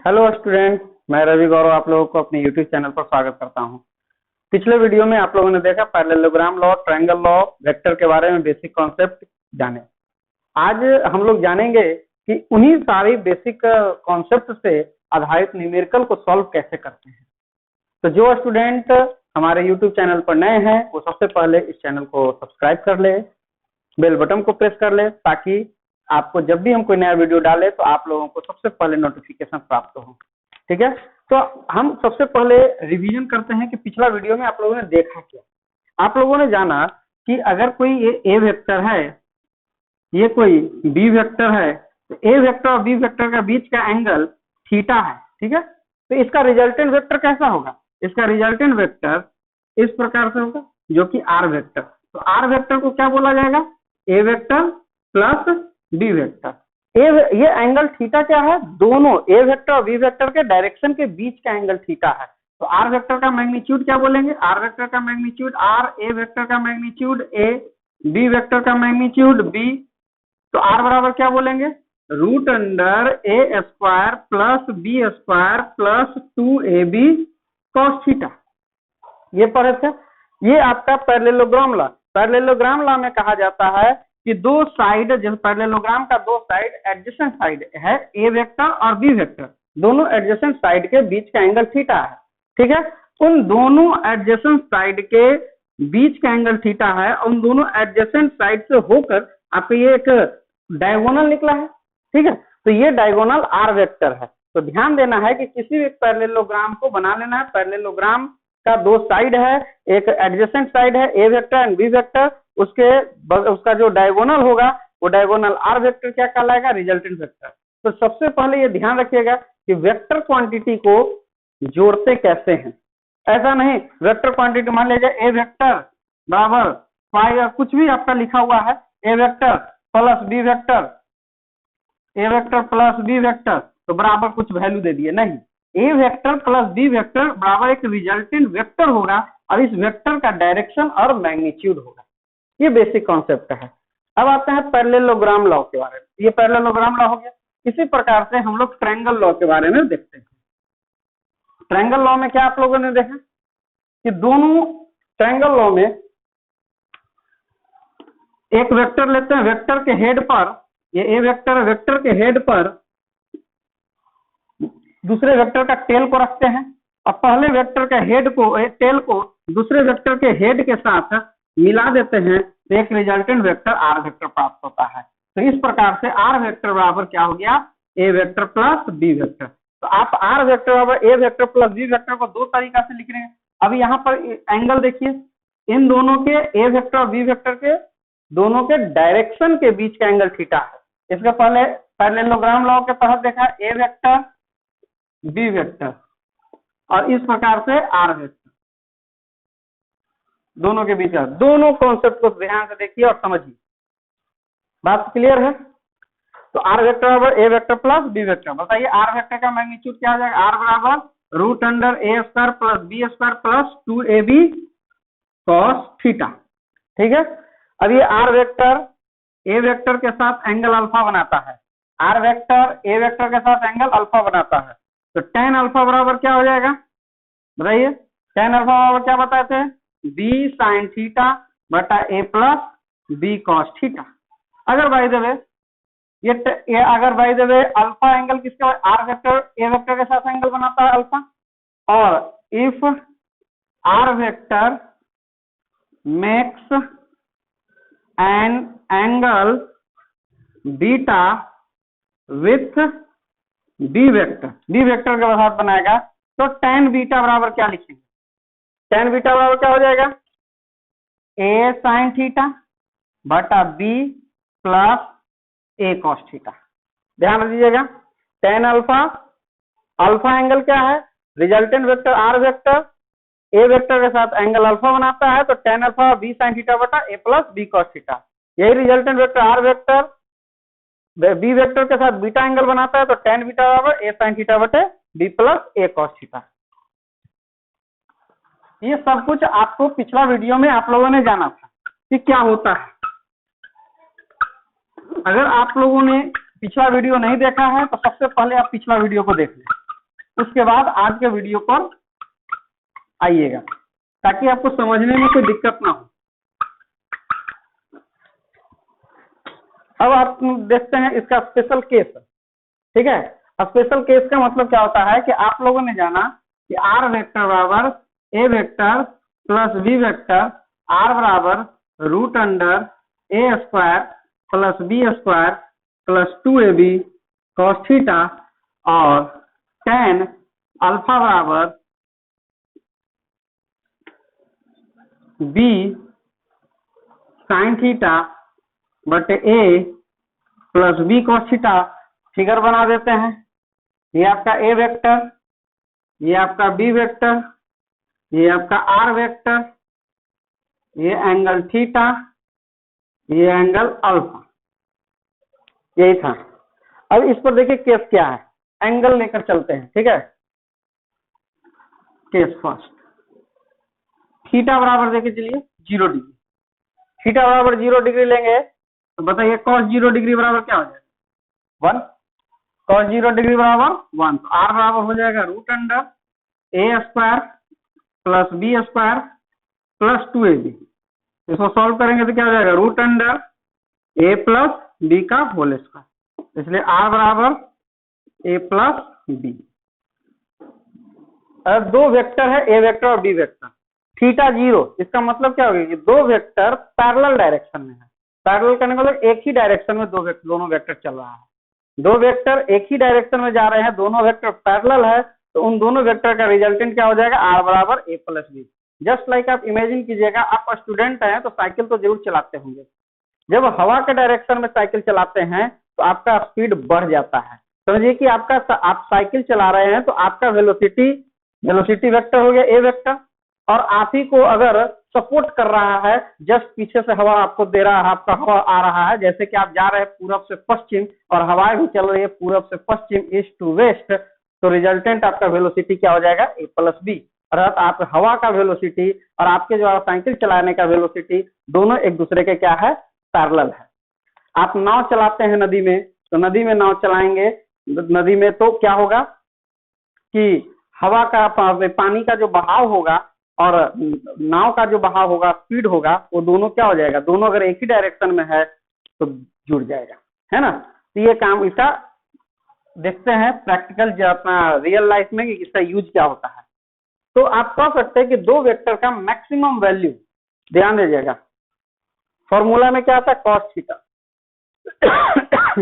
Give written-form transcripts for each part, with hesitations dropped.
Hello student, मैं रवि गौरव आप लोगों को अपने यूट्यूब चैनल पर स्वागत करता हूं। पिछले वीडियो में आप लोगों ने देखा parallelogram law, triangle law, vector के बारे में बेसिक कॉन्सेप्ट जाने। आज हम लोग जानेंगे कि उन्हीं सारी बेसिक कॉन्सेप्ट से आधारित न्यूमेरिकल को सॉल्व कैसे करते हैं। तो जो स्टूडेंट हमारे यूट्यूब चैनल पर नए हैं वो सबसे पहले इस चैनल को सब्सक्राइब कर ले, बेल बटन को प्रेस कर ले, ताकि आपको जब भी हम कोई नया वीडियो डाले तो आप लोगों को सबसे पहले नोटिफिकेशन प्राप्त हो। ठीक है, तो हम सबसे पहले रिवीजन करते हैं कि पिछला वीडियो में आप लोगों ने देखा क्या। आप लोगों ने जाना कि अगर कोई ये ए वेक्टर है, ये कोई बी वेक्टर है, तो ए वेक्टर और बी वेक्टर का बीच का एंगल थीटा है। ठीक है, तो इसका रिजल्टेंट वेक्टर कैसा होगा? इसका रिजल्टेंट वेक्टर इस प्रकार से होगा, जो कि आर वेक्टर। तो आर वेक्टर को क्या बोला जाएगा? A vector plus B vector. ये एंगल थीटा क्या है? दोनों ए वेक्टर और बी वेक्टर के डायरेक्शन के बीच का एंगल थीटा है। तो आर वेक्टर का मैग्नीट्यूड क्या बोलेंगे? आर वेक्टर का मैग्नीट्यूड आर, ए वेक्टर का मैग्नीट्यूड ए, बी वेक्टर का मैग्नीट्यूड बी। तो आर बराबर क्या बोलेंगे? Root under A square plus B square plus 2ab cos theta. ये पढ़े थे। ये आपका पैरेललोग्राम लॉ। पैरेललोग्राम लॉ में कहा जाता है कि दो साइड, जैसे पैरेललोग्राम का दो साइड एडजेसेंट साइड है, ए वेक्टर और बी वेक्टर, दोनों एडजेसेंट साइड के बीच का एंगल थीटा है। ठीक है, उन दोनों एडजेसेंट साइड के बीच का एंगल थीटा है, उन दोनों एडजेसेंट साइड से होकर आपको ये एक डायगोनल निकला है। ठीक है, तो ये डायगोनल आर वेक्टर है। तो ध्यान देना है कि किसी भी पैरेललोग्राम को बना लेना है। पैरेललोग्राम का दो साइड है, एक एडजेसेंट साइड है A vector and B vector, उसका जो डायगोनल होगा वो डायगोनल आर वेक्टर क्या कहलाएगा? Resultant vector. तो सबसे पहले ये ध्यान रखिएगा कि वेक्टर क्वांटिटी को जोड़ते कैसे हैं। ऐसा नहीं वेक्टर क्वांटिटी मान लीजिए ए वेक्टर बराबर फाइव, कुछ भी आपका लिखा हुआ है, A vector plus B vector, A vector plus B vector, तो बराबर कुछ वैल्यू दे दिए। नहीं, ए वेक्टर प्लस बी वेक्टर बराबर एक रिजल्टेंट वेक्टर होगा और इस वेक्टर का डायरेक्शन और मैग्नीट्यूड होगा। ये बेसिक कॉन्सेप्ट है। अब आते हैं पैरेललोग्राम लॉ के बारे में। ये पैरेललोग्राम लॉ हो गया। इसी प्रकार से हम लोग ट्रायंगल लॉ के बारे में देखते हैं। ट्रायंगल लॉ में क्या आप लोगों ने देखा कि दोनों ट्रायंगल लॉ में एक वेक्टर लेते हैं, वेक्टर के हेड पर, ये ए वेक्टर है, वेक्टर के हेड पर दूसरे वेक्टर का टेल को रखते हैं और पहले वेक्टर के हेड को, टेल को दूसरे वेक्टर के हेड के साथ मिला देते हैं, तो एक रिजल्टेंट वेक्टर आर वेक्टर प्राप्त होता है। तो इस प्रकार से आर वेक्टर बराबर क्या हो गया? ए वेक्टर प्लस बी वेक्टर। तो आप आर वेक्टर बराबर A vector plus B vector को दो तरीका से लिख रहे हैं। अब यहाँ पर एंगल देखिए, इन दोनों के ए वेक्टर और बी वेक्टर के दोनों के डायरेक्शन के बीच का एंगल थीटा है। इसके पहले पैरेललोग्राम लॉ के तहत देखा ए वेक्टर बी वेक्टर और इस प्रकार से आर वेक्टर, दोनों के बीच का। दोनों कॉन्सेप्ट को ध्यान से देखिए और समझिए। बात क्लियर है? तो आर वेक्टर बराबर A vector plus B vector. बताइए आर वेक्टर का मैग्नीट्यूड क्या आ जाएगा? आर बराबर root under A square plus B square plus 2ab cos theta. ठीक है, अब ये आर वेक्टर ए वेक्टर के साथ एंगल अल्फा बनाता है, आर वेक्टर ए वेक्टर के साथ एंगल अल्फा बनाता है। तो tan अल्फा बराबर क्या हो जाएगा? बताइए, tan अल्फा बराबर क्या बताए थे? बी साइन थीटा बटा A plus B cos theta. अगर बाय द वे ये अगर by the way alpha angle किसका, आर वेक्टर ए वेक्टर के साथ एंगल बनाता है अल्फा, और if R vector makes an angle beta with B vector के साथ बनाएगा, तो tan बीटा बराबर क्या लिखेंगे? tan बीटा बराबर क्या हो जाएगा? ए साइन थीटा बटा B plus A cos theta. ध्यान दीजिएगा, tan अल्फा, अल्फा एंगल क्या है? Resultant vector R vector A vector के साथ एंगल अल्फा बनाता है, तो tan alpha B sine theta बटा A plus B cos theta. यही resultant vector R vector B vector के साथ बीटा एंगल बनाता है, तो tan बीटा बराबर ए साइन थीटा बटे B plus A cos theta. ये सब कुछ आपको पिछला वीडियो में आप लोगों ने जाना था कि क्या होता है। अगर आप लोगों ने पिछला वीडियो नहीं देखा है तो सबसे पहले आप पिछला वीडियो को देख लें। उसके बाद आज के वीडियो पर आइएगा ताकि आपको समझने में कोई दिक्कत ना हो। अब आप देखते हैं इसका स्पेशल केस, ठीक है। स्पेशल केस का मतलब क्या होता है कि आप लोगों ने जाना कि आर वेक्टर बराबर A vector plus B vector, R बराबर root under A square plus B square plus 2ab cos theta और tan अल्फा बराबर बी साइन थीटा बटे A plus B cos theta figure बना देते हैं। ये आपका ए वेक्टर, ये आपका बी वेक्टर, ये आपका आर वेक्टर, ये एंगल थीटा, ये एंगल अल्फा, यही था। अब इस पर देखिए केस क्या है, एंगल लेकर चलते हैं, ठीक है। केस फर्स्ट, थीटा बराबर देखिए चलिए 0 डिग्री, थीटा बराबर 0 डिग्री लेंगे तो बताइए cos 0 डिग्री बराबर क्या हो जाएगा 1, cos 0 डिग्री बराबर 1, तो आर बराबर हो जाएगा root under A square plus B square plus 2ab। इसको सॉल्व करेंगे तो क्या हो जाएगा root under A plus B का होल स्क्वायर, इसलिए आर बराबर ए प्लस बी। अब दो वेक्टर है ए वेक्टर और बी वेक्टर, थीटा 0, इसका मतलब क्या होगा कि दो वेक्टर पैरेलल डायरेक्शन में है। पैरेलल करने का मतलब एक ही डायरेक्शन में दोनों वेक्टर चल रहा है। दो वेक्टर एक ही डायरेक्शन में जा रहे हैं, दोनों वेक्टर पैरेलल है, तो उन दोनों वेक्टर का रिजल्टेंट क्या हो जाएगा आर बराबर A plus B. Just like आप इमेजिन कीजिएगा, आप स्टूडेंट हैं तो साइकिल तो जरूर चलाते होंगे। जब हवा के डायरेक्शन में साइकिल चलाते हैं तो आपका स्पीड बढ़ जाता है। समझिए कि आप साइकिल चला रहे हैं तो आपका वेलोसिटी वेक्टर हो गया ए वेक्टर, और आप ही को अगर सपोर्ट कर रहा है, जस्ट पीछे से हवा आपको दे रहा है, आपका हवा आ रहा है, जैसे कि आप जा रहे हैं पूरब से पश्चिम और हवाएं भी चल रही है पूरब से पश्चिम, ईस्ट टू वेस्ट, तो रिजल्टेंट आपका वेलोसिटी क्या हो जाएगा ए प्लस बी। अर्थात आप हवा का वेलोसिटी और आपके जो साइकिल चलाने का वेलोसिटी दोनों एक दूसरे के क्या है पैरेलल है। आप नाव चलाते हैं नदी में, तो नदी में नाव चलाएंगे, नदी में तो क्या होगा कि हवा का पानी का जो बहाव होगा और नाव का जो बहाव होगा, स्पीड होगा, वो दोनों क्या हो जाएगा, दोनों अगर एक ही डायरेक्शन में है तो जुड़ जाएगा, है ना। तो ये काम इसका देखते हैं प्रैक्टिकल अपना रियल लाइफ में कि इसका यूज क्या होता है। तो आप कह सकते हैं कि दो वेक्टर का मैक्सिमम वैल्यू, ध्यान दीजिएगा फॉर्मूला में क्या आता है cos थीटा।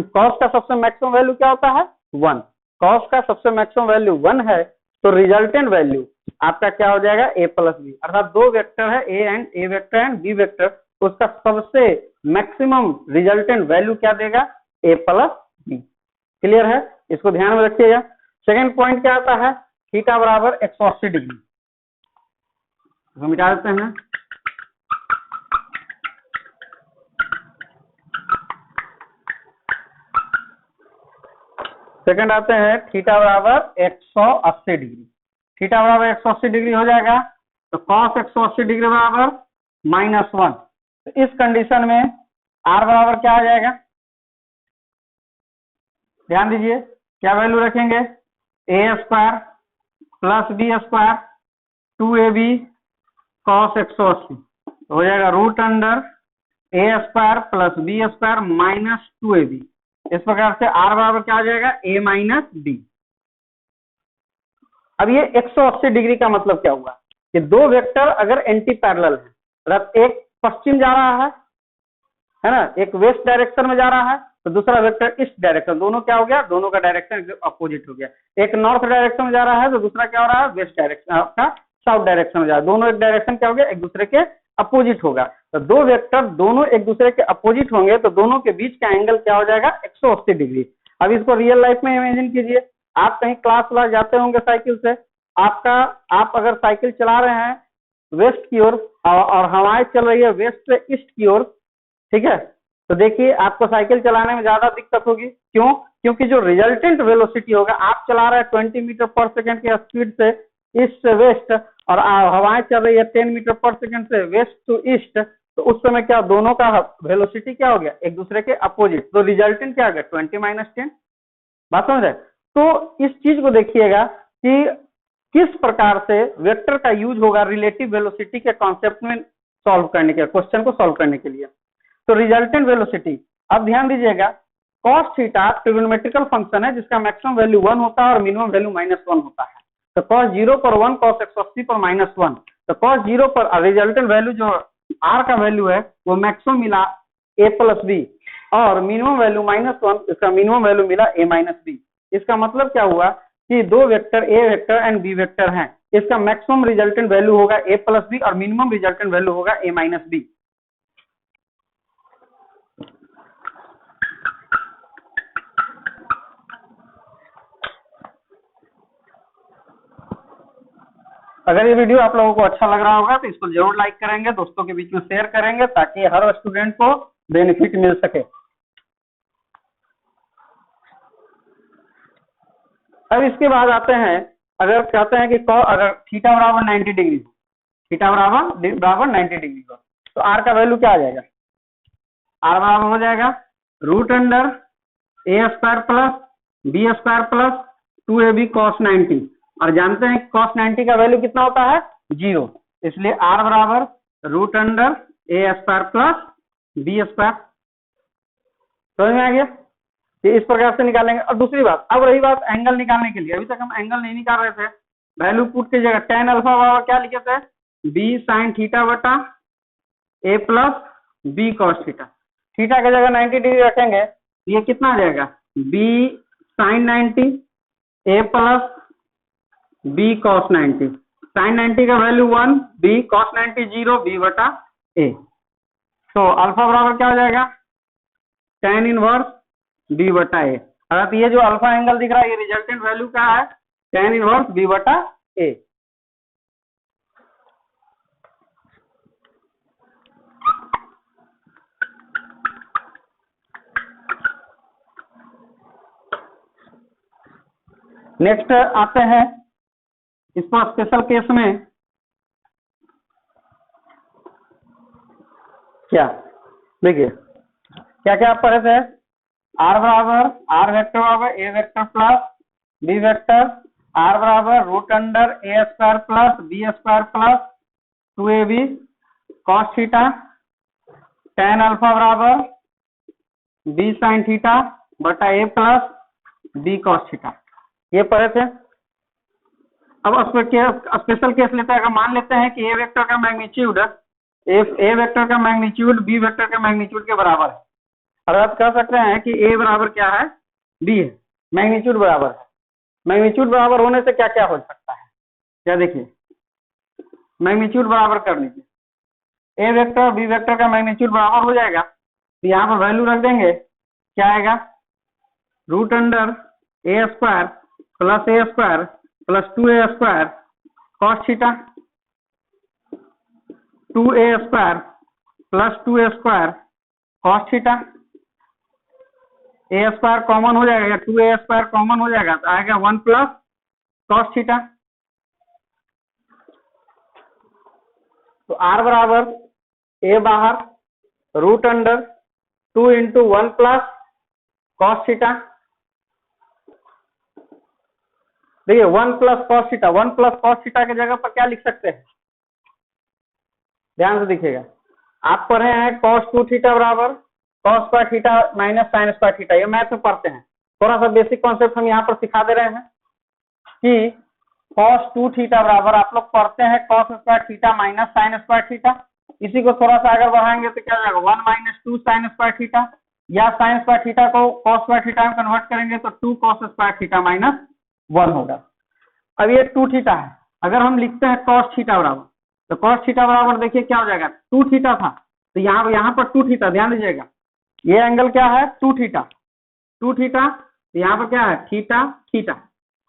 cos का सबसे मैक्सिमम वैल्यू क्या होता है 1, cos का सबसे मैक्सिमम वैल्यू 1 है, तो रिजल्टेंट वैल्यू आपका क्या हो जाएगा ए प्लस बी। अर्थात दो वेक्टर है A vector and B vector, उसका सबसे मैक्सिमम रिजल्टेंट वैल्यू क्या देगा ए प्लस बी। क्लियर है, इसको ध्यान में रखिएगा। सेकेंड पॉइंट क्या आता है थीटा बराबर 180 डिग्री, मिटा देते हैं। सेकंड आते हैं थीटा बराबर 180 डिग्री, थीटा बराबर 180 डिग्री हो जाएगा, तो cos 180 डिग्री बराबर -1। तो इस कंडीशन में आर बराबर क्या आ जाएगा, ध्यान दीजिए क्या वैल्यू रखेंगे A square plus B square 2ab cos 180 हो जाएगा root under A square plus B square minus 2ab। इस प्रकार से आर बराबर क्या आ जाएगा ए माइनस बी। अब ये 180 डिग्री का मतलब क्या हुआ कि दो वेक्टर अगर एंटी पैरेलल है, मतलब एक पश्चिम जा रहा है ना, एक वेस्ट डायरेक्शन में जा रहा है, तो दूसरा वेक्टर ईस्ट डायरेक्शन, दोनों क्या हो गया, दोनों का डायरेक्शन अपोजिट हो गया। एक नॉर्थ डायरेक्शन में जा रहा है तो दूसरा क्या हो रहा है वेस्ट डायरेक्शन, आपका साउथ डायरेक्शन में जा रहा है, दोनों एक डायरेक्शन क्या हो गया एक दूसरे के अपोजिट होगा। तो दो वेक्टर दोनों एक दूसरे के अपोजिट होंगे तो दोनों के बीच का एंगल क्या हो जाएगा 180 डिग्री। अब इसको रियल लाइफ में इमेजिन कीजिए, आप कहीं क्लास वास जाते होंगे साइकिल से, आप अगर साइकिल चला रहे हैं वेस्ट की ओर और हवाएं चल रही है वेस्ट से ईस्ट की ओर, ठीक है, तो देखिए आपको साइकिल चलाने में ज्यादा दिक्कत होगी। क्यों? क्योंकि जो रिजल्टेंट वेलोसिटी होगा, आप चला रहे हैं 20 मीटर पर सेकंड की स्पीड से ईस्ट से वेस्ट और हवाएं चल रही है 10 मीटर पर सेकंड से वेस्ट टू ईस्ट, तो उस समय क्या दोनों का वेलोसिटी क्या हो गया एक दूसरे के अपोजिट, तो रिजल्टेंट क्या हो गया 20 - 10। बात समझ रहे? तो इस चीज को देखिएगा कि किस प्रकार से वेक्टर का यूज होगा रिलेटिव वेलोसिटी के कॉन्सेप्ट में सॉल्व करने के क्वेश्चन को सॉल्व करने के लिए। तो रिजल्टेंट वेलोसिटी, अब ध्यान दीजिएगा, cos थीटा ट्रिग्नोमेट्रिकल फंक्शन है जिसका मैक्सिमम वैल्यू 1 होता है और मिनिमम वैल्यू -1 होता है। तो cos 0 पर 1, cos 180 पर -1। तो cos 0 पर रिजल्टेंट वैल्यू जो r का वैल्यू है वो मैक्सिमम मिला a प्लस बी और मिनिमम वैल्यू -1, इसका मिनिमम वैल्यू मिला a माइनस बी। इसका मतलब क्या हुआ कि दो vector a vector and b vector हैं, इसका मैक्सिमम रिजल्टेंट वैल्यू होगा a प्लस बी और मिनिमम रिजल्टेंट वैल्यू होगा a माइनस बी। अगर ये वीडियो आप लोगों को अच्छा लग रहा होगा तो इसको जरूर लाइक करेंगे, दोस्तों के बीच में शेयर करेंगे ताकि हर स्टूडेंट को बेनिफिट मिल सके। अब इसके बाद आते हैं, अगर कहते हैं कि अगर थीटा बराबर 90 डिग्री, थीटा बराबर 90 डिग्री हो तो आर का वैल्यू क्या आ जाएगा? आर बराबर हो जाएगा √ए² plus B square plus 2ab cos 90, और जानते हैं cos 90 का वैल्यू कितना होता है? 0, इसलिए आर बराबर √a² प्लस बी स्क्वायर। समझ में आ गया? ये इस प्रकार से निकालेंगे। और दूसरी बात, अब रही बात एंगल निकालने के लिए, अभी तक हम एंगल नहीं निकाल रहे थे, वैल्यू पुट कीजिएगा, tan अल्फा बराबर क्या लिखे थे? b sin थीटा बटा a plus b cos theta. Theta की जगह 90 डिग्री रखेंगे, ये कितना आ जाएगा? b sin 90 a plus b cos 90। sin 90 का वैल्यू 1, b cos 90 0, b बटा a। तो अल्फा बराबर क्या हो जाएगा? tan इनवर्स b बटा a। अगर ये जो अल्फा एंगल दिख रहा है ये रिजल्टेंट वैल्यू क्या है? tan इनवर्स b बटा a। नेक्स्ट आते हैं इस पर स्पेशल केस में, क्या देखिए क्या क्या आप पढ़े थे? आर बराबर आर वेक्टर बराबर A vector plus B vector, R बराबर √a² plus b² plus 2ab cos theta, tan alpha बराबर b sin थीटा बटा a plus b cos theta, ये पढ़े थे। अब स्पेशल केस लेते हैं, अगर मान लेते हैं कि ए वेक्टर का मैग्नीट्यूड ए वेक्टर का मैग्नीट्यूड बी वेक्टर के मैग्नीट्यूड के बराबर है, और आप कह सकते हैं कि ए बराबर क्या है? बी है, मैग्नीट्यूड बराबर है। मैग्नीट्यूड बराबर होने से क्या क्या हो सकता है? क्या देखिए, मैग्नीट्यूड बराबर कर लीजिए, ए वेक्टर बी वेक्टर का मैग्नीट्यूड बराबर हो जाएगा, तो यहाँ पर वैल्यू रख देंगे, क्या आएगा? √a² plus a² plus 2a² cos theta, 2a² plus 2a² cos theta, a² common हो जाएगा, 2a² कॉमन हो जाएगा तो आएगा 1 प्लस cos थीटा। तो r बराबर a बाहर √2 इंटू 1 प्लस cos थीटा। देखिए 1 plus cos theta, 1 plus cos theta की जगह पर क्या लिख सकते हैं? ध्यान से देखिएगा, आप पढ़े हैं cos 2 थीटा बराबर cos square theta minus sin square theta, ये मैथ में पढ़ते हैं। थोड़ा सा बेसिक कॉन्सेप्ट हम यहाँ पर सिखा दे रहे हैं कि cos 2 थीटा बराबर आप लोग पढ़ते हैं cos square theta minus sin square theta, इसी को थोड़ा सा अगर बढ़ाएंगे तो क्या हो जाएगा? 1 माइनस 2 sin स्क्वायर थीटा, या sin स्क्वायर थीटा को cos स्क्वायर थीटा में कन्वर्ट करेंगे तो 2 cos स्क्वायर थीटा माइनस 1 होगा। अब ये 2 थीटा है, अगर हम लिखते हैं cos थीटा बराबर, तो cos थीटा बराबर देखिए क्या हो जाएगा? 2 थीटा था तो यहाँ पर 2 थीटा, ध्यान दीजिएगा, ये एंगल क्या है? 2 थीटा, 2 थीटा, तो यहाँ पर क्या है? Theta theta.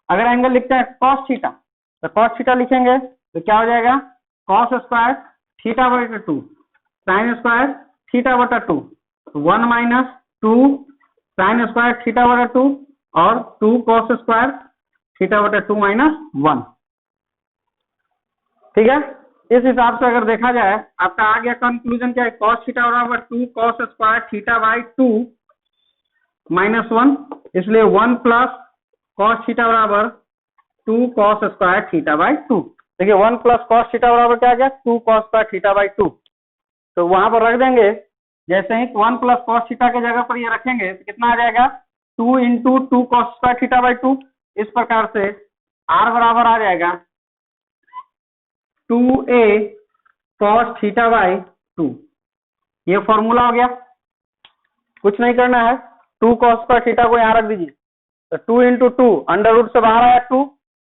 अगर एंगल लिखते हैं cos थीटा, तो cos थीटा लिखेंगे तो क्या हो जाएगा? cos स्क्वायर थीटा बटा 2 sin स्क्वायर थीटा बटा 2, 1 माइनस 2 sin स्क्वायर थीटा बटा 2 और 2 cos स्क्वायर थीटा बटा 2 माइनस 1। ठीक है, इस हिसाब से अगर देखा जाए आपका आ गया कंक्लूजन क्या है? cos थीटा बराबर 2 cos square theta by 2 minus 1, इसलिए 1 प्लस cos थीटा बराबर 2 cos स्क्वायर थीटा बाई 2। देखिए 1 प्लस कॉस थीटा बराबर क्या आ गया 2 cos स्क्वायर थीटा बाई 2। तो वहां पर रख देंगे, जैसे ही 1 प्लस कॉस थीटा के जगह पर ये रखेंगे तो कितना आ जाएगा 2 into 2 cos square theta by 2। इस प्रकार से आर बराबर आ जाएगा 2a cos थीटा बाई 2। ये फॉर्मूला हो गया, कुछ नहीं करना है। 2 cos स्क्वायर थीटा को यहाँ रख दीजिए, तो 2 इंटू 2 अंडर रूट से बाहर आया 2,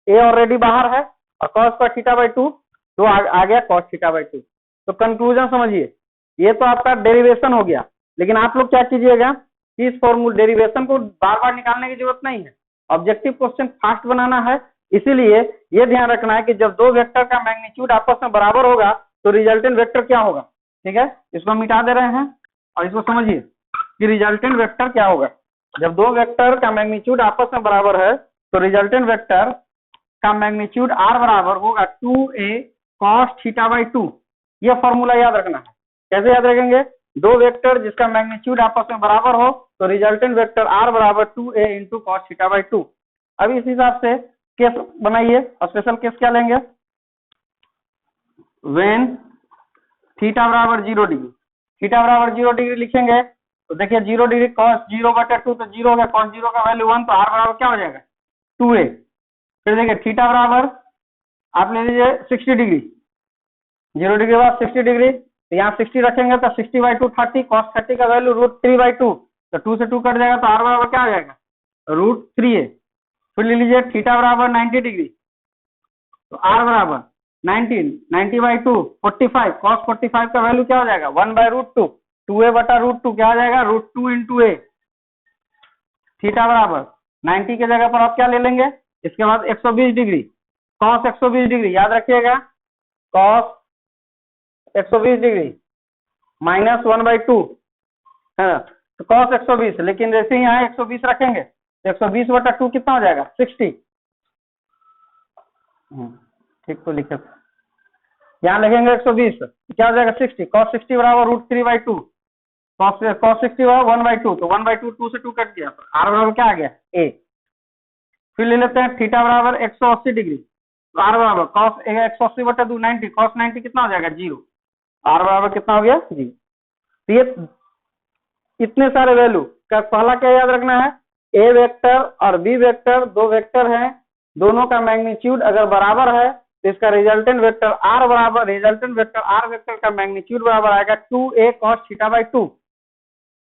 ए ऑलरेडी बाहर है, और cos स्क्वायर थीटा बाई 2 तो आ गया cos थीटा बाई 2। तो कंक्लूजन समझिए, ये तो आपका डेरिवेशन हो गया, लेकिन आप लोग क्या कीजिएगा कि इस फॉर्मूला डेरिवेशन को बार बार निकालने की जरूरत नहीं है, ऑब्जेक्टिव क्वेश्चन फास्ट बनाना है। इसीलिए ये ध्यान रखना है कि जब दो वेक्टर का मैग्नीट्यूड आपस में बराबर होगा तो रिजल्टेंट वेक्टर क्या होगा। ठीक है, इसको हम मिटा दे रहे हैं और इसको समझिए कि रिजल्टेंट वेक्टर क्या होगा। जब दो वेक्टर का मैग्नीट्यूड आपस में बराबर है तो रिजल्टेंट वेक्टर का मैग्नीट्यूड आर बराबर होगा 2a cos थीटा बाई 2। ये फॉर्मूला याद रखना है। कैसे याद रखेंगे, दो वेक्टर जिसका मैग्नीट्यूड आपस में बराबर हो तो रिजल्टेंट वेक्टर आर बराबर 2a into cos theta by 2। अब इस हिसाब से केस बनाइए, स्पेशल केस क्या लेंगे, व्हेन थीटा बराबर 0 डिग्री। थीटा बराबर 0 डिग्री लिखेंगे तो देखिए 0 डिग्री कॉस 0/2 तो 0 हो गया, कॉस 0 का वैल्यू 1, तो आर बराबर क्या हो जाएगा 2a। फिर देखिए थीटा बराबर आप ले लीजिए 60 डिग्री, 0 डिग्री के बाद 60 डिग्री, तो यहाँ 60 रखेंगे तो 60/2 30, cos 30 का वैल्यू √3/2, तो 2 से 2 कट जाएगा तो आर बराबर क्या हो जाएगा √3a। फिर ले लीजिए थीटा बराबर 90 डिग्री, तो आर बराबर 90/2 45, cos 45 का वैल्यू क्या हो जाएगा 1/√2, 2a/√2 क्या आ जाएगा √2 इंटू a। थीटा बराबर 90 के जगह पर आप क्या ले लेंगे, इसके बाद 120 डिग्री, cos 120 डिग्री याद रखिएगा, cos 120 डिग्री माइनस 1/2 है ना, तो cos 120, लेकिन जैसे ही यहाँ 120 रखेंगे तो 120/2 कितना हो जाएगा 60। ठीक तो लिखे, यहाँ लिखेंगे 120 क्या हो जाएगा 60, cos 60 बराबर √3/2, cos 60 बराबर 1/2, तो 1/2 2 से 2 कट गया, तो आर बराबर क्या आ गया a। फिर ले लेते हैं थीटा बराबर 180 डिग्री, तो आर बराबर cos 180/2 90, cos 90 कितना हो जाएगा 0, आर बराबर कितना हो गया 0। तो ये इतने सारे वैल्यू का पहला क्या याद रखना है, ए वेक्टर और बी वेक्टर दो वेक्टर हैं, दोनों का मैग्नीट्यूड अगर बराबर है तो इसका रिजल्टेंट वेक्टर आर बराबर, रिजल्टेंट वेक्टर आर वेक्टर का मैग्नीट्यूड बराबर आएगा 2a cos थीटा बाई 2,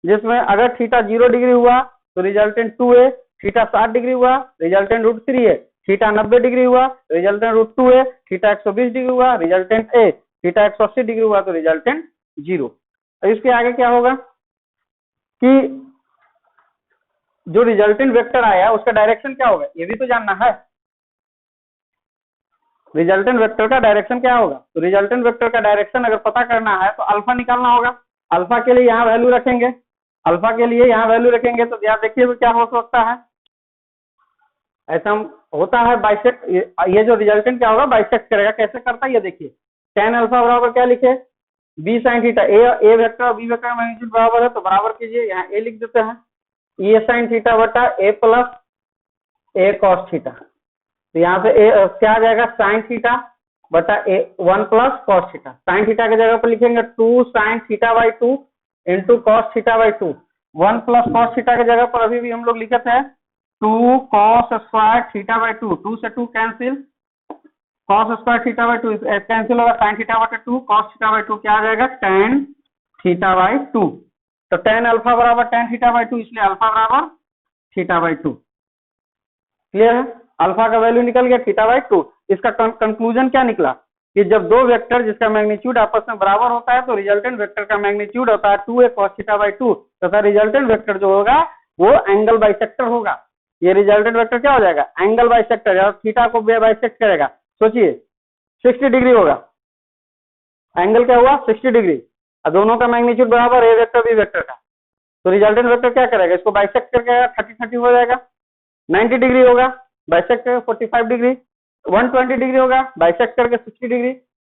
जिसमें अगर थीटा 0 डिग्री हुआ तो रिजल्टेंट 2a, थीटा 60 डिग्री हुआ रिजल्टेंट √3a, थीटा 90 डिग्री हुआ रिजल्टेंट √2a, थीटा 120 डिग्री हुआ रिजल्टेंट a, थीटा 180 डिग्री हुआ तो रिजल्टेंट 0। इसके आगे क्या होगा कि जो रिजल्टेंट वेक्टर आया उसका डायरेक्शन क्या होगा, ये भी तो जानना है। रिजल्टेंट वेक्टर का डायरेक्शन क्या होगा, तो रिजल्टेंट वेक्टर का डायरेक्शन अगर पता करना है तो अल्फा निकालना होगा। अल्फा के लिए यहाँ वैल्यू रखेंगे, अल्फा के लिए यहाँ वैल्यू रखेंगे तो यहाँ देखिए तो क्या हो सकता है, ऐसा होता है बाइसेक्ट, ये जो रिजल्टेंट क्या होगा बाइसेक्ट करेगा। कैसे करता है ये देखिए, tan अल्फा बराबर क्या लिखे b sin थीटा, ए वेक्टर और बी वेक्टर का मैग्नीट्यूड बराबर है तो बराबर कीजिए, यहाँ a लिख देते हैं, ए साइन थीटा बटा a plus a cos theta, तो यहाँ पे a क्या आ जाएगा साइन थीटा बटा a 1 plus cos theta, sine theta की जगह पर लिखेंगे 2 sin theta by 2 into cos theta by 2, 1 plus cos theta की जगह पर अभी भी हम लोग लिखे थे 2 cos स्क्वायर थीटा बाई 2, 2 से 2 cancel, cos square theta by 2 cancel होगा, sin थीटा बटा 2 cos थीटा बाई 2 क्या आ जाएगा tan थीटा बाई 2, तो tan अल्फा बराबर tan थीटा बाई 2, इसलिए अल्फा बराबर थीटा बाई 2। क्लियर है, अल्फा का वैल्यू निकल गया थीटा बाई 2। इसका कंक्लूजन क्या निकला कि जब दो वेक्टर जिसका मैग्नीट्यूड आपस में बराबर होता है तो रिजल्टेंट वेक्टर का मैग्नीट्यूड होता है 2a cos थीटा बाई 2, तथा रिजल्टेंट वेक्टर जो होगा वो एंगल बाइसेक्टर होगा। ये रिजल्टेंट वेक्टर क्या हो जाएगा एंगल बाइसेक्टर, और थीटा को बाइसेक्ट करेगा। सोचिए 60 डिग्री होगा, एंगल क्या हुआ 60 डिग्री, और दोनों का मैग्नीट्यूड बराबर ए वेक्टर बी वेक्टर का, तो रिजल्टेंट वेक्टर क्या करेगा इसको बाइसेक्ट करके 30 हो जाएगा। 90 डिग्री होगा बाइसेक्ट करके 45 डिग्री, 120 डिग्री होगा बाइसेक्ट करके 60 डिग्री,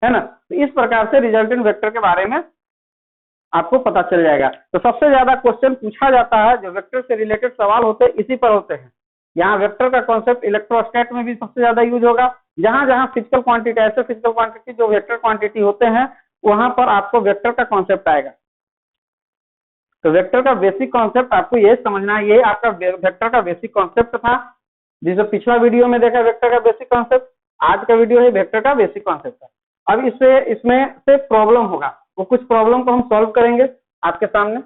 है ना। तो इस प्रकार से रिजल्टेंट वेक्टर के बारे में आपको पता चल जाएगा। तो सबसे ज्यादा क्वेश्चन पूछा जाता है जो वेक्टर से रिलेटेड सवाल होते हैं इसी पर होते हैं। यहाँ वेक्टर का कॉन्सेप्ट इलेक्ट्रोस्टैट में भी सबसे ज्यादा यूज होगा। जहां जहां फिजिकल क्वांटिटी, ऐसे फिजिकल क्वांटिटी जो वेक्टर क्वांटिटी होते हैं, वहां पर आपको वेक्टर का कॉन्सेप्ट आएगा। तो वेक्टर का बेसिक कॉन्सेप्ट आपको ये समझना है, ये आपका वेक्टर का बेसिक कॉन्सेप्ट था, जिसे पिछला वीडियो में देखा वेक्टर का बेसिक कॉन्सेप्ट। आज का वीडियो है वेक्टर का बेसिक कॉन्सेप्ट है। अब इसमें से प्रॉब्लम होगा, वो कुछ प्रॉब्लम को हम सॉल्व करेंगे आपके सामने।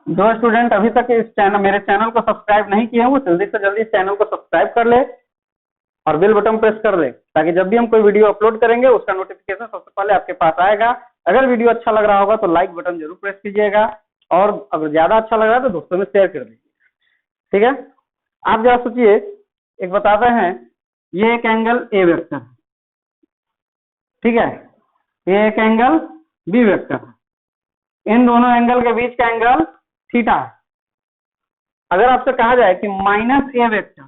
जो स्टूडेंट अभी तक मेरे चैनल को सब्सक्राइब नहीं किए हैं, वो जल्दी से जल्दी इस चैनल को सब्सक्राइब कर ले और बेल बटन प्रेस कर ले, ताकि जब भी हम कोई वीडियो अपलोड करेंगे उसका नोटिफिकेशन सबसे पहले आपके पास आएगा। अगर वीडियो अच्छा लग रहा होगा तो लाइक बटन जरूर प्रेस कीजिएगा, और अगर ज्यादा अच्छा लग रहा है तो दोस्तों में शेयर कर दीजिए। ठीक है, आप जरा सोचिए, एक बताते हैं, ये एक एंगल ए वेक्टर है, ठीक है, ये एक एंगल बी वेक्टर है, इन दोनों एंगल के बीच का एंगल थीटा है। अगर आपसे कहा जाए कि माइनस ए वेक्टर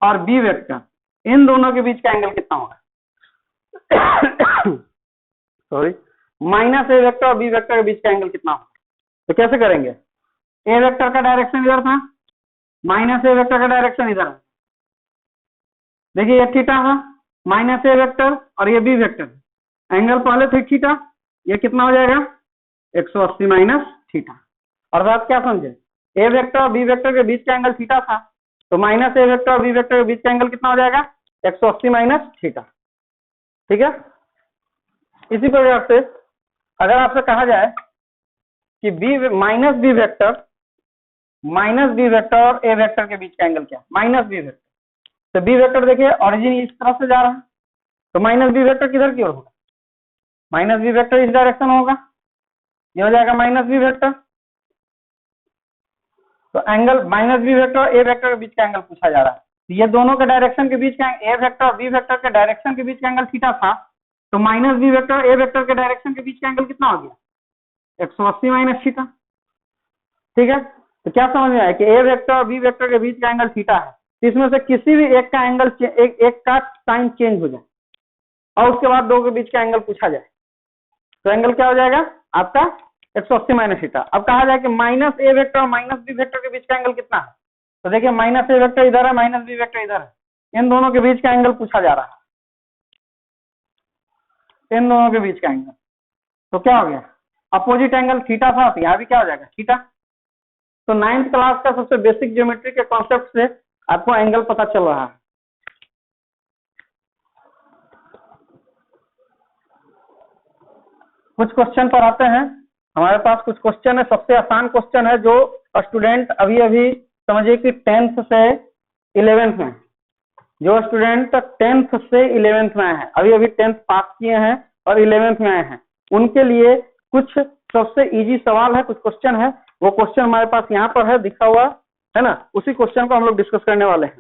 और बी वेक्टर, इन दोनों के बीच का एंगल कितना होगा? सॉरी, माइनस ए वेक्टर और बी वेक्टर के बीच का एंगल कितना होगा? तो कैसे करेंगे? ए वेक्टर का डायरेक्शन इधर था, माइनस ए वेक्टर का डायरेक्शन इधर है। देखिए ये थीटा है, माइनस ए वेक्टर और ये बी वेक्टर, एंगल पहले थे थीटा, ये कितना हो जाएगा? 180 माइनस थीटा। और बात क्या समझे? ए वेक्टर और बी वेक्टर के बीच का एंगल थीटा था, तो माइनस ए वेक्टर और बी वेक्टर के बीच का एंगल कितना हो जाएगा? 180 माइनस थीटा। ठीक है, इसी प्रकार से अगर आपसे कहा जाए कि बी माइनस बी वेक्टर और ए वेक्टर के बीच का एंगल क्या? माइनस बी वेक्टर, तो बी वेक्टर देखिए ऑरिजिन इस तरफ से जा रहा है, तो माइनस बी वेक्टर किधर की ओर होगा? माइनस बी वेक्टर इस डायरेक्शन में होगा, ये हो जाएगा माइनस बी वेक्टर। तो एंगल माइनस बी वेक्टर और ए वेक्टर के बीच का एंगल पूछा जा रहा है, तो ये दोनों के डायरेक्शन के बीच का, ए वेक्टर और बी वेक्टर के डायरेक्शन के बीच का एंगल थीटा था, तो माइनस बी वेक्टर और ए वेक्टर के डायरेक्शन के बीच का एंगल कितना हो गया? 180 माइनस थीटा। ठीक है, तो क्या समझ में आया कि ए वेक्टर और बी वेक्टर के बीच का एंगल थीटा है, तो इसमें से किसी भी एक का एंगल एक का साइन चेंज हो जाए और उसके बाद दो के बीच का एंगल पूछा जाए, तो एंगल क्या हो जाएगा आपका? 180 माइनस थीटा। अब कहा जाए कि माइनस ए वेक्टर और माइनस बी वेक्टर के बीच का एंगल कितना है, तो देखिए माइनस ए वेक्टर इधर है, माइनस बी वेक्टर इधर है, इन दोनों के बीच का एंगल पूछा जा रहा है, इन दोनों के बीच का एंगल, तो क्या हो गया? अपोजिट एंगल थीटा था, तो यहाँ भी क्या हो जाएगा? थीटा। तो 9th क्लास का सबसे बेसिक ज्योमेट्री के कॉन्सेप्ट से आपको एंगल पता चल रहा है। कुछ क्वेश्चन पर आते हैं, हमारे पास कुछ क्वेश्चन है। सबसे आसान क्वेश्चन है जो स्टूडेंट अभी अभी समझिए कि 10th से 11th में, जो स्टूडेंट 10th से 11th में है, अभी अभी 10th पास किए हैं और 11th में आए हैं, उनके लिए कुछ सबसे इजी सवाल है, कुछ क्वेश्चन है। वो क्वेश्चन हमारे पास यहाँ पर है, दिखा हुआ है ना, उसी क्वेश्चन को हम लोग डिस्कस करने वाले हैं।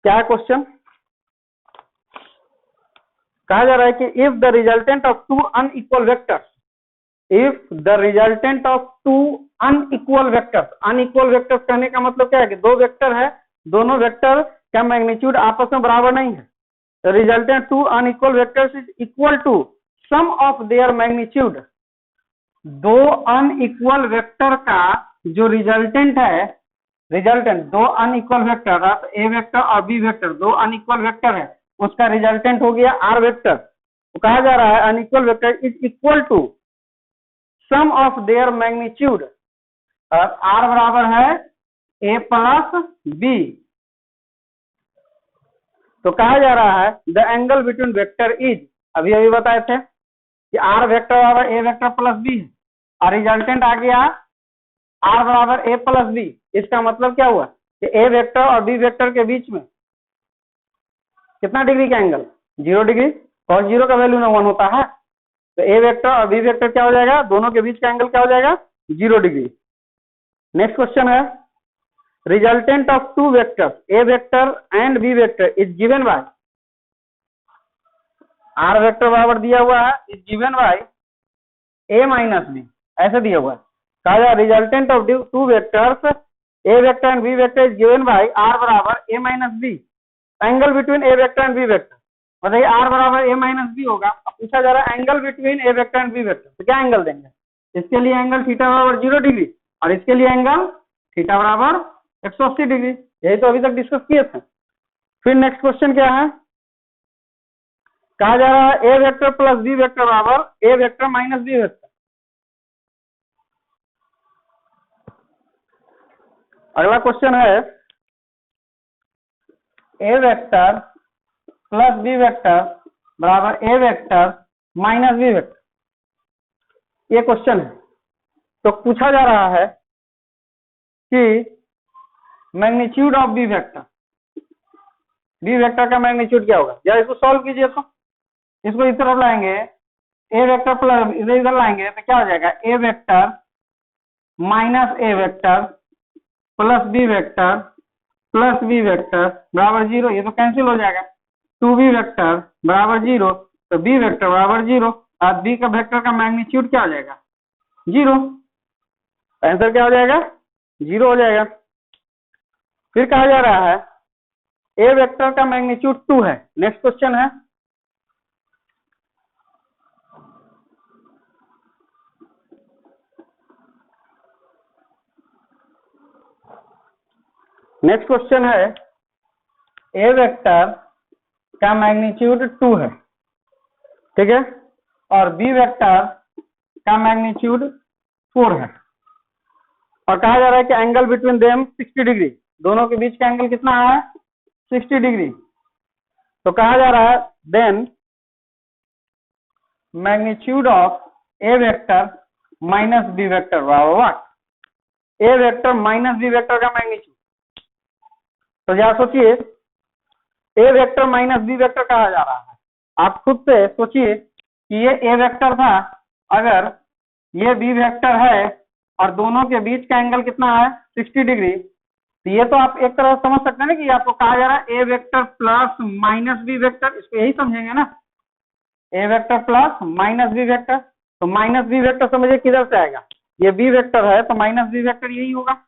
क्या है क्वेश्चन? कहा जा रहा है कि if the resultant of two unequal vectors, if the resultant of two unequal vectors, unequal vectors कहने का मतलब क्या है कि दो वेक्टर है, दोनों वेक्टर का मैग्नीट्यूड आपस में बराबर नहीं है, तो resultant two unequal vectors is equal to sum of their magnitude. दो अनइक्वल वेक्टर का जो रिजल्टेंट है, रिजल्टेंट दो अनइक्वल वेक्टर, ए वेक्टर और बी वेक्टर दो अनइक्वल वेक्टर है, उसका रिजल्टेंट हो गया आर वेक्टर। तो कहा जा रहा है unequal vector is equal to sum of their magnitude, R बराबर है ए प्लस बी। तो कहा जा रहा है the angle between vector is, अभी अभी बताए थे कि आर वेक्टर बराबर ए वेक्टर प्लस बी है, और रिजल्टेंट आ गया आर बराबर ए प्लस बी। इसका मतलब क्या हुआ कि ए वेक्टर और बी वेक्टर के बीच में कितना डिग्री का एंगल? 0 डिग्री। cos 0 का वैल्यू ना 1 होता है, तो ए वेक्टर और बी वेक्टर क्या हो जाएगा? दोनों के बीच का एंगल क्या हो जाएगा? 0 डिग्री। नेक्स्ट क्वेश्चन है resultant of two vectors A vector and B vector is given by, R vector बराबर दिया हुआ है, is given by A minus B, ऐसे दिया हुआ है। कहा जाए resultant of two vectors A vector and B vector is given by R बराबर A minus B, angle between A vector and B vector. बताइए आर बराबर ए माइनस बी होगा। अब पूछा जा रहा है angle between A vector and B vector, तो क्या एंगल देंगे? इसके लिए एंगल थीटा बराबर 0 डिग्री और इसके लिए एंगल थीटा बराबर 180 डिग्री। यही तो अभी तक डिस्कस किए थे। फिर नेक्स्ट क्वेश्चन क्या है? कहा जा रहा है A vector plus B vector बराबर A vector minus B vector. अगला क्वेश्चन है A vector plus B vector बराबर A vector minus B vector, ये क्वेश्चन है। तो पूछा जा रहा है कि magnitude of B vector, B vector का मैग्नीट्यूड क्या होगा? या इसको सॉल्व कीजिए, तो इसको इस तरफ लाएंगे, ए वेक्टर प्लस इधर लाएंगे तो क्या हो जाएगा? A vector minus A vector plus B vector plus B vector बराबर 0, ये तो कैंसिल हो जाएगा। 2b वेक्टर बराबर 0, तो b वेक्टर बराबर 0 और b का वेक्टर का मैग्नीट्यूड क्या हो जाएगा? 0। आंसर क्या हो जाएगा? 0 हो जाएगा। फिर कहा जा रहा है ए वेक्टर का मैग्नीट्यूड 2 है। नेक्स्ट क्वेश्चन है ए वेक्टर का मैग्नीट्यूड 2 है, ठीक है, और बी वेक्टर का मैग्नीट्यूड 4 है, और कहा जा रहा है कि एंगल बिटवीन देम 60 डिग्री, दोनों के बीच का एंगल कितना है? 60 डिग्री। तो कहा जा रहा है then magnitude of A vector minus B vector what? A vector minus B vector का मैग्नीट्यूड। तो जरा सोचिए, A vector minus B vector कहा जा रहा है। आप खुद से सोचिए कि ये ए वेक्टर था, अगर ये बी वेक्टर है और दोनों के बीच का एंगल कितना है? 60 डिग्री। तो ये तो आप एक तरह से समझ सकते हैं ना कि आपको कहा जा रहा है A vector plus minus B vector, इसको यही समझेंगे ना, A vector plus minus B vector. तो माइनस बी वेक्टर समझिए किधर से आएगा? ये बी वेक्टर है तो माइनस बी वेक्टर यही होगा,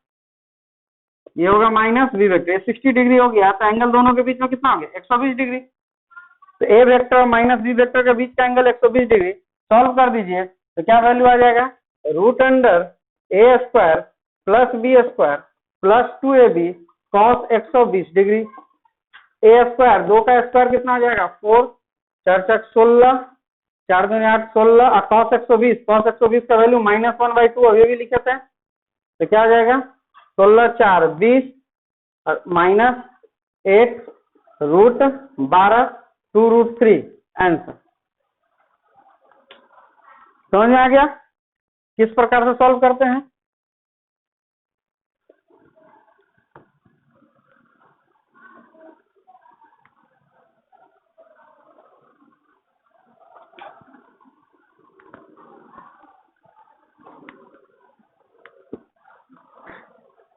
ये होगा माइनस बी वेक्टर। 60 डिग्री हो गया तो एंगल दोनों के बीच में कितना हो गया? 120 डिग्री। तो ए वेक्टर और माइनस बी वेक्टर के बीच का एंगल 120 डिग्री। सॉल्व कर दीजिए तो क्या वैल्यू आ जाएगा? Root under A square plus B square plus 2ab cos 120 degree. A square, 2 का स्क्वायर कितना आ जाएगा? 4, 4 चक 16, 4 दूनी 8, 16 और कॉस 120 का वैल्यू -1/2 अभी भी लिखे थे, तो क्या आ जाएगा? 16 4 20 और -8 रूट 12 2 रूट 3 आंसर। समझ में आ गया किस प्रकार से सॉल्व करते हैं?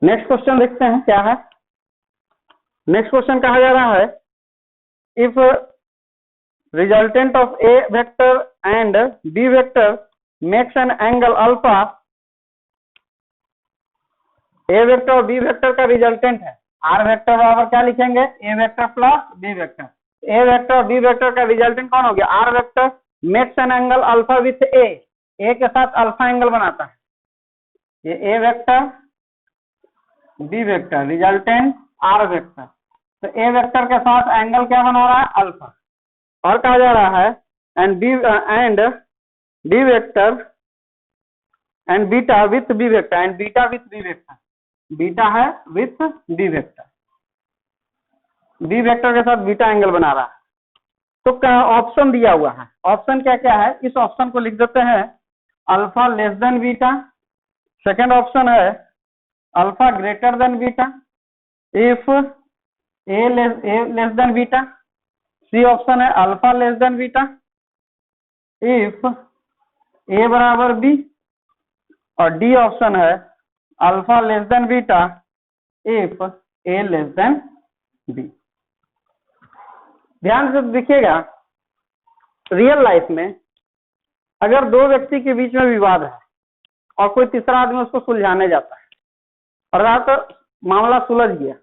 नेक्स्ट क्वेश्चन देखते हैं क्या है। नेक्स्ट क्वेश्चन कहा जा रहा है if resultant of A vector and B vector makes an angle alpha, A vector और बी वेक्टर का रिजल्टेंट है, आर वेक्टर बराबर क्या लिखेंगे? A vector plus B vector. A vector और बी वेक्टर का रिजल्टेंट कौन हो गया? R vector makes an angle alpha with A के साथ अल्फा एंगल बनाता है। ये A vector B vector resultant R vector, तो ए वेक्टर के साथ एंगल क्या बना रहा है? अल्फा। और कहा जा रहा है and B vector and beta with B vector and beta with B vector, beta है with B vector, B vector के साथ बीटा एंगल बना रहा है। तो ऑप्शन दिया हुआ है, ऑप्शन क्या क्या है? इस ऑप्शन को लिख देते हैं alpha less than beta. Second option है alpha greater than beta if A less than beta. C option है alpha less than beta if A बराबर बी, और डी ऑप्शन है alpha less than beta if A less than B. ध्यान से देखिएगा, real life में अगर दो व्यक्ति के बीच में विवाद है और कोई तीसरा आदमी उसको सुलझाने जाता है और रात मामला सुलझ गया,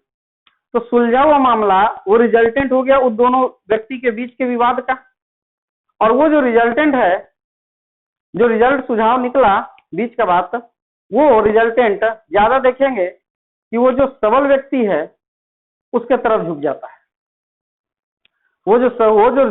तो सुलझा हुआ मामला वो रिजल्टेंट हो गया उस दोनों व्यक्ति के बीच के विवाद का। और वो जो रिजल्टेंट है, जो रिजल्ट सुझाव निकला बीच का बात, वो रिजल्टेंट ज्यादा देखेंगे कि वो जो सबल व्यक्ति है उसके तरफ झुक जाता है। वो जो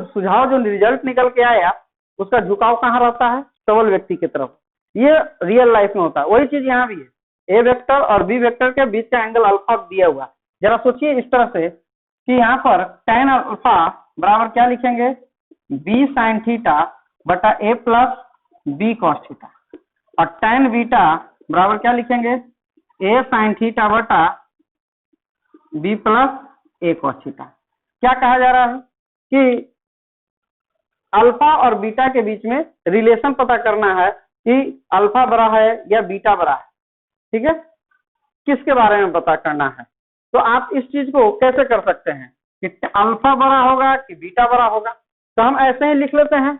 सुझाव जो रिजल्ट निकल के आया उसका झुकाव कहाँ रहता है? सबल व्यक्ति की तरफ। ये रियल लाइफ में होता है। वही चीज यहाँ भी है। ए वेक्टर और बी वेक्टर के बीच का एंगल अल्फा दिया हुआ। जरा सोचिए इस तरह से कि यहाँ पर tan अल्फा बराबर क्या लिखेंगे? बी साइन थीटा बटा A plus B cos theta, और tan बीटा बराबर क्या लिखेंगे? ए साइन थीटा बटा B plus A cos theta. क्या कहा जा रहा है कि अल्फा और बीटा के बीच में रिलेशन पता करना है कि अल्फा बड़ा है या बीटा बड़ा है। ठीक है, किसके बारे में पता करना है? तो आप इस चीज को कैसे कर सकते हैं कि अल्फा बड़ा होगा कि बीटा बड़ा होगा? तो हम ऐसे ही लिख लेते हैं,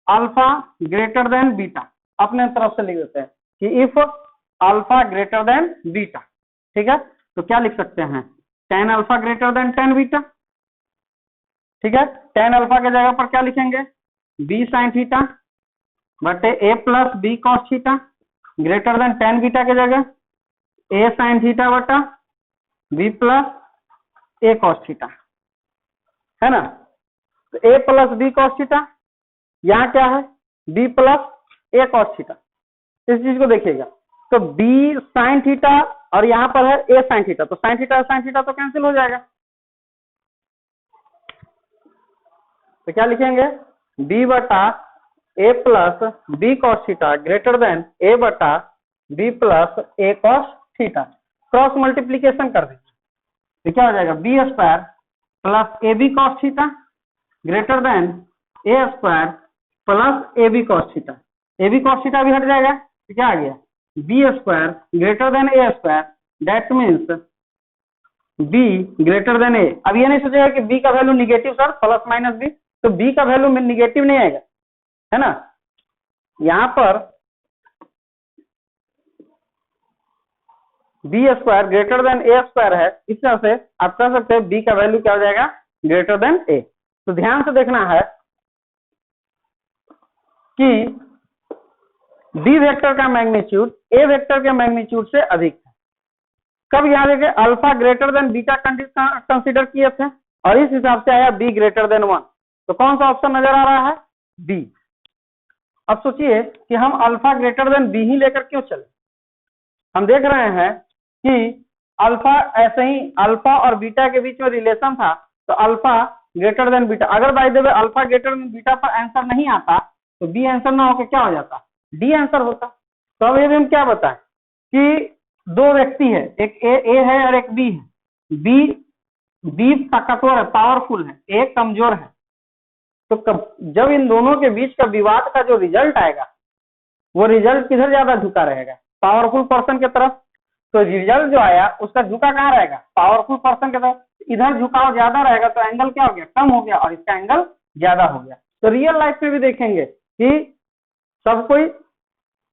अल्फा ग्रेटर देन बीटा, अपने तरफ से लिख देते हैं कि if alpha greater than beta. ठीक है, तो क्या लिख सकते हैं? tan alpha greater than tan beta. ठीक है, tan अल्फा के जगह पर क्या लिखेंगे? बी साइन थीटा बटे A plus B cos theta greater than tan beta के जगह ए साइन थीटा बटा B plus A cos theta, है ना? तो A plus B cos theta, यहाँ क्या है? B plus A cos theta. इस चीज को देखिएगा, तो बी साइन थीटा और यहाँ पर है ए साइन थीटा, तो साइन थीटा तो कैंसिल हो जाएगा। तो क्या लिखेंगे? बी बटा A plus B cos theta greater than A बटा B plus A cos theta. Cross multiplication कर देंगे तो क्या हो जाएगा? B square plus A B cos theta greater than A square plus A B cos theta. A B cos theta भी हट जाएगा तो क्या आ गया? B square greater than A square, that means b greater than a. अब ये नहीं सोचेगा कि बी का value negative sir, plus minus b, तो बी का वैल्यू में निगेटिव नहीं आएगा, है ना? यहां पर बी स्क्वायर ग्रेटर देन ए स्क्वायर है, इस तरह से आप कह सकते हैं बी का वैल्यू क्या हो जाएगा? ग्रेटर देन ए। तो ध्यान से देखना है कि बी वेक्टर का मैग्नीट्यूड ए वेक्टर के मैग्नीट्यूड से अधिक है। कब? यहाँ देखिए alpha greater than beta consider किए थे और इस हिसाब से आया बी ग्रेटर देन 1। तो कौन सा ऑप्शन नजर आ रहा है? बी। अब सोचिए कि हम अल्फा ग्रेटर देन बी ही लेकर क्यों चले? हम देख रहे हैं कि अल्फा ऐसे ही अल्फा और बीटा के बीच में रिलेशन था, तो अल्फा ग्रेटर देन बीटा। अगर by the way alpha greater than beta पर आंसर नहीं आता तो बी आंसर ना होकर क्या हो जाता? डी आंसर होता। तो अब ये भी हम क्या बताएं कि दो व्यक्ति है, एक ए है और एक बी है। बी ताकतवर है, पावरफुल है, ए कमजोर है। तो जब इन दोनों के बीच का विवाद का जो रिजल्ट आएगा वो रिजल्ट किधर ज्यादा झुका रहेगा? पावरफुल पर्सन की तरफ। तो रिजल्ट जो आया उसका झुका कहाँ रहेगा? पावरफुल पर्सन की तरफ। इधर झुकाव ज्यादा रहेगा तो एंगल क्या हो गया? कम हो गया, और इसका एंगल ज्यादा हो गया। तो रियल लाइफ में भी देखेंगे कि सब कोई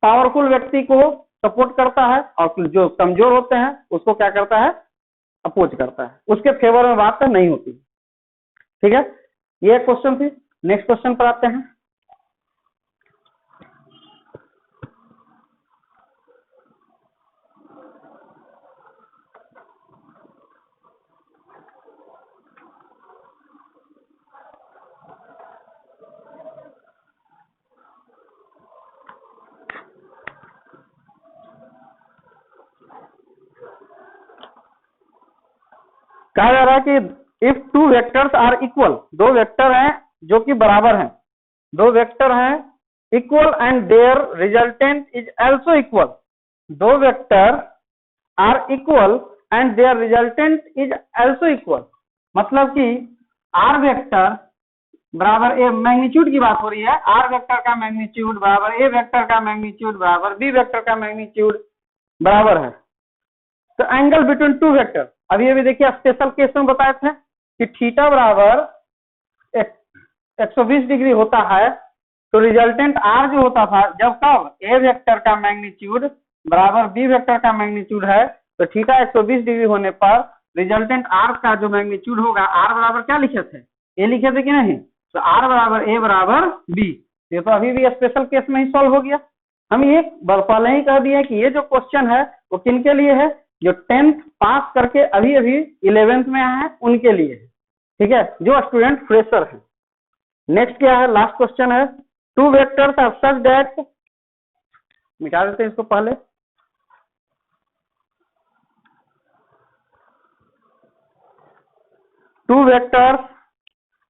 पावरफुल व्यक्ति को सपोर्ट करता है और जो कमजोर होते हैं उसको क्या करता है? अपोज करता है, उसके फेवर में बात नहीं होती। ठीक है, ये क्वेश्चन थी। नेक्स्ट क्वेश्चन पर आते हैं। कहा जा रहा है कि if two vectors are equal, दो वेक्टर हैं जो कि बराबर हैं, दो वेक्टर हैं equal and their resultant is also equal. दो vector are equal and their resultant is also equal, मतलब कि आर वेक्टर बराबर ए, मैग्नीट्यूड की बात हो रही है, आर वेक्टर का मैग्नीट्यूड बराबर ए वेक्टर का मैग्नीट्यूड बराबर बी वेक्टर का मैग्नीट्यूड बराबर है। तो एंगल बिटवीन टू वेक्टर, अभी ये भी देखिए स्पेशल केस में बताए थे कि थीटा बराबर 120 डिग्री होता है तो रिजल्टेंट आर जो होता था जब कब ए वेक्टर का मैग्नीट्यूड बराबर बी वेक्टर का मैग्नीट्यूड है, तो थीटा 120 डिग्री होने पर रिजल्टेंट आर का जो मैग्नीट्यूड होगा, आर बराबर क्या लिखे थे, ए लिखे थे कि नहीं, तो आर बराबर ए बराबर बी। ये तो अभी भी स्पेशल केस में ही सॉल्व हो गया। हम ये पहले ही कह दिए कि ये जो क्वेश्चन है वो किन के लिए है, जो 10th पास करके अभी अभी 11th में आए हैं उनके लिए है, ठीक है, जो स्टूडेंट फ्रेशर है। नेक्स्ट क्या है, लास्ट क्वेश्चन है, two vectors are such that, मिटा देते हैं इसको पहले, two vectors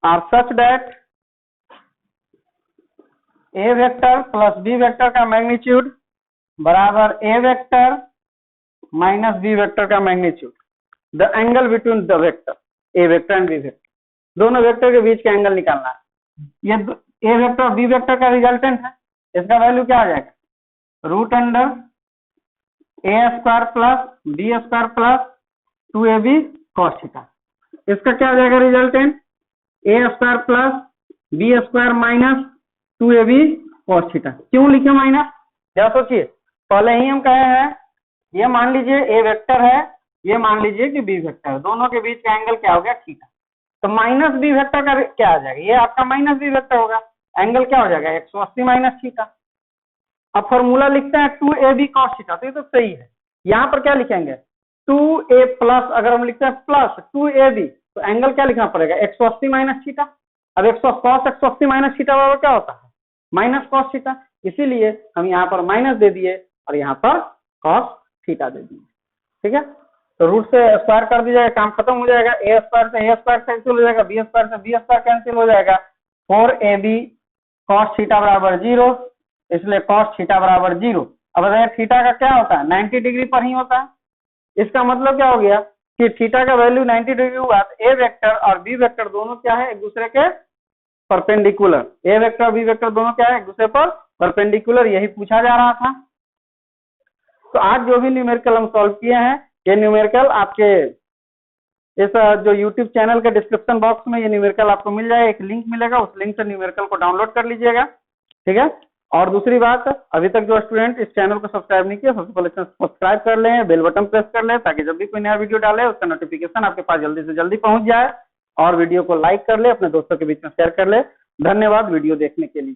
are such that A vector plus B vector का मैग्नीट्यूड बराबर A vector minus B vector का magnitude, the angle between the vector A vector and B vector, दोनों vector के बीच का एंगल निकालना है। ये ए वेक्टर बी वेक्टर का रिजल्टेंट है, इसका वैल्यू क्या आ जाएगा, root under A square plus B square plus 2ab cos theta. इसका क्या आ जाएगा resultant, a square plus B square minus 2ab cos theta. क्यों लिखे माइनस, क्या सोचिए, पहले ही हम कहे हैं, ये मान लीजिए ए वेक्टर है, ये मान लीजिए कि बी वेक्टर है, दोनों के बीच का एंगल क्या हो गया, थीटा। तो माइनस बी वेक्टर का क्या आ जाएगा, ये आपका माइनस बी वेक्टर होगा, एंगल क्या हो जाएगा 180 माइनस थीटा। अब फॉर्मूला लिखते हैं 2ab cos थीटा, तो ये तो सही है। यहाँ पर क्या लिखेंगे 2a प्लस, अगर हम लिखते हैं प्लस 2ab तो एंगल क्या लिखना पड़ेगा 180 माइनस थीटा। अब 180 माइनस थीटा बराबर क्या होता है, माइनस cos थीटा, इसीलिए हम यहाँ पर माइनस दे दिए और यहाँ पर cos थीटा दे दिए, ठीक है। तो रूट से स्क्वायर कर दीजिएगा, काम खत्म हो जाएगा, ए स्क्वायर से ए स्क्वायर कैंसिल हो जाएगा, बी स्क्वायर से बी स्क्वायर कैंसिल हो जाएगा, 4ab cos थीटा बराबर 0, इसलिए cos थीटा बराबर 0। अब बताइए थीटा का क्या होता है, 90 डिग्री पर ही होता है। इसका मतलब क्या हो गया कि थीटा का वैल्यू 90 डिग्री हुआ तो ए वेक्टर और बी वेक्टर दोनों क्या है, एक दूसरे के परपेंडिकुलर, ए वेक्टर और बी वेक्टर दोनों क्या है, एक दूसरे पर परपेंडिकुलर, यही पूछा जा रहा था। तो आज जो भी न्यूमेरिकल हम सॉल्व किए हैं, ये न्यूमेरिकल आपके इस जो यूट्यूब चैनल के डिस्क्रिप्शन बॉक्स में ये न्यूमेरिकल आपको मिल जाएगा, एक लिंक मिलेगा, उस लिंक से न्यूमेरिकल को डाउनलोड कर लीजिएगा, ठीक है। और दूसरी बात, अभी तक जो स्टूडेंट इस चैनल को सब्सक्राइब नहीं किया, सबसे पहले सब्सक्राइब कर लें, बेल बटन प्रेस कर लें, ताकि जब भी कोई नया वीडियो डाले उसका नोटिफिकेशन आपके पास जल्दी से जल्दी पहुंच जाए। और वीडियो को लाइक कर ले, अपने दोस्तों के बीच में शेयर कर ले। धन्यवाद वीडियो देखने के लिए।